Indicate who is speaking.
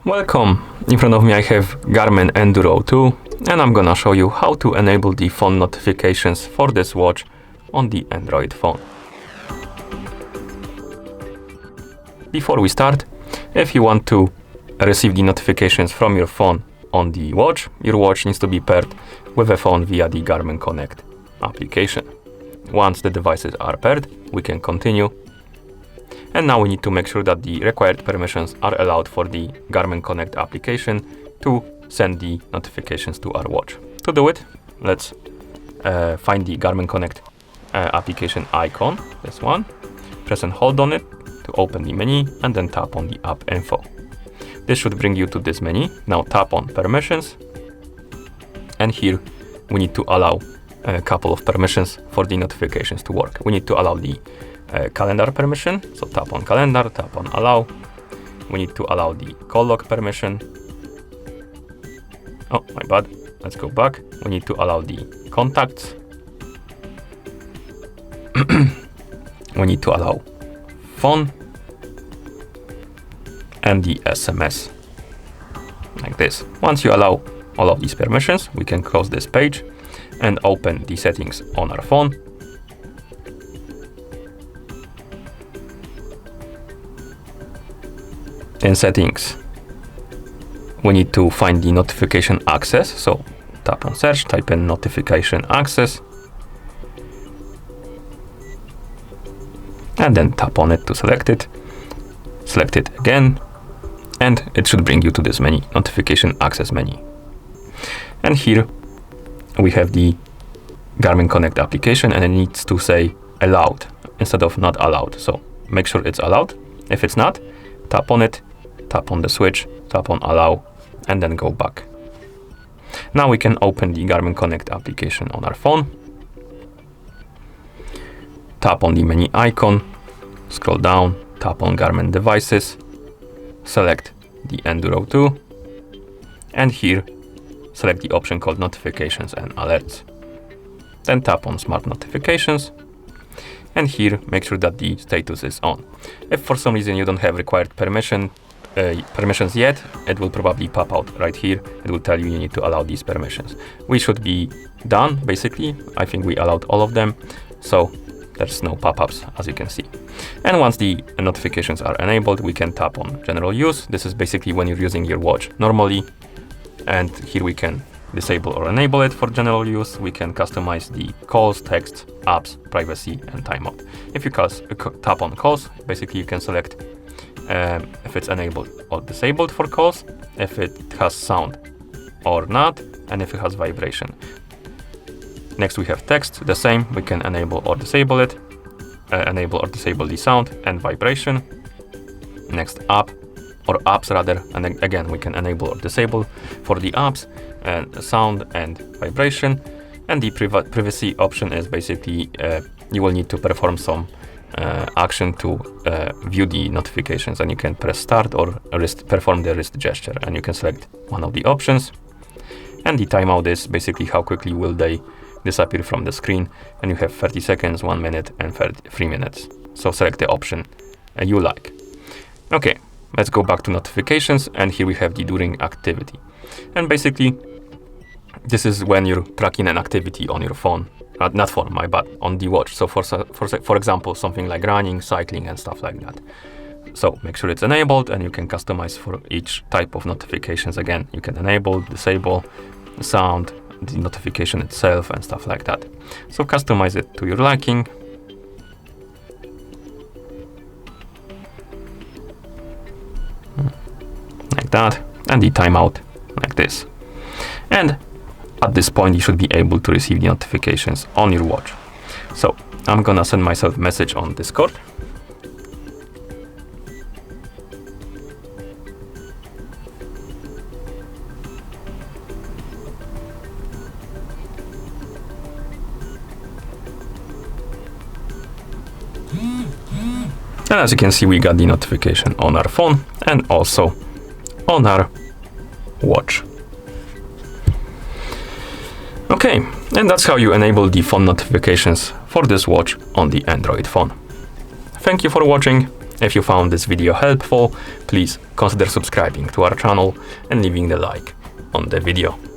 Speaker 1: Welcome! In front of me I have Garmin Enduro 2 and I'm gonna show you how to enable the phone notifications for this watch on the Android phone. Before we start, if you want to receive the notifications from your phone on the watch, your watch needs to be paired with a phone via the Garmin Connect application. Once the devices are paired, we can continue. And now we need to make sure that the required permissions are allowed for the Garmin Connect application to send the notifications to our watch. To do it, let's find the Garmin Connect application icon, this one. Press and hold on it to open the menu and then tap on the app info. This should bring you to this menu. Now tap on permissions. And here we need to allow a couple of permissions for the notifications to work. We need to allow the calendar permission, so tap on calendar, tap on allow. We need to allow the call log permission. Oh, my bad, let's go back. We need to allow the contacts. We need to allow phone and the SMS, like this. Once you allow all of these permissions, we can close this page and open the settings on our phone. In settings, we need to find the notification access. So tap on search, type in notification access, and then tap on it to select it. Select it again, and it should bring you to this menu, notification access menu. And here we have the Garmin Connect application, and it needs to say allowed instead of not allowed. So make sure it's allowed. If it's not, tap on it, tap on the switch, tap on allow, and then go back. Now we can open the Garmin Connect application on our phone. Tap on the menu icon, scroll down, tap on Garmin devices, select the Enduro 2, and here select the option called notifications and alerts. Then tap on smart notifications, and here make sure that the status is on. If for some reason you don't have required permissions yet, it will probably pop out right here. It will tell you you need to allow these permissions. We should be done, basically. I think we allowed all of them, so there's no pop-ups, as you can see. And once the notifications are enabled, we can tap on general use. This is basically when you're using your watch normally, and here we can disable or enable it for general use. We can customize the calls, texts, apps, privacy, and timeout. If you tap on calls, basically you can select if it's enabled or disabled for calls, if it has sound or not, and if it has vibration. Next we have text, the same, we can enable or disable it, enable or disable the sound and vibration. Next app, or apps rather, and then again we can enable or disable for the apps and sound and vibration. And the privacy option is basically you will need to perform some action to view the notifications, and you can press start or perform the wrist gesture, and you can select one of the options. And the timeout is basically how quickly will they disappear from the screen, and you have 30 seconds, 1 minute, and 3 minutes. So select the option you like. Okay, let's go back to notifications, and here we have the during activity. And basically, this is when you're tracking an activity on your phone. Not phone, my bad, on the watch. So for example, something like running, cycling, and stuff like that. So make sure it's enabled, and you can customize for each type of notifications. Again, you can enable, disable the sound, the notification itself, and stuff like that. So customize it to your liking. Like that, and the timeout like this. And at this point, you should be able to receive the notifications on your watch. So I'm gonna send myself a message on Discord. And as you can see, we got the notification on our phone and also on our watch. Okay, and that's how you enable the phone notifications for this watch on the Android phone. Thank you for watching. If you found this video helpful, please consider subscribing to our channel and leaving the like on the video.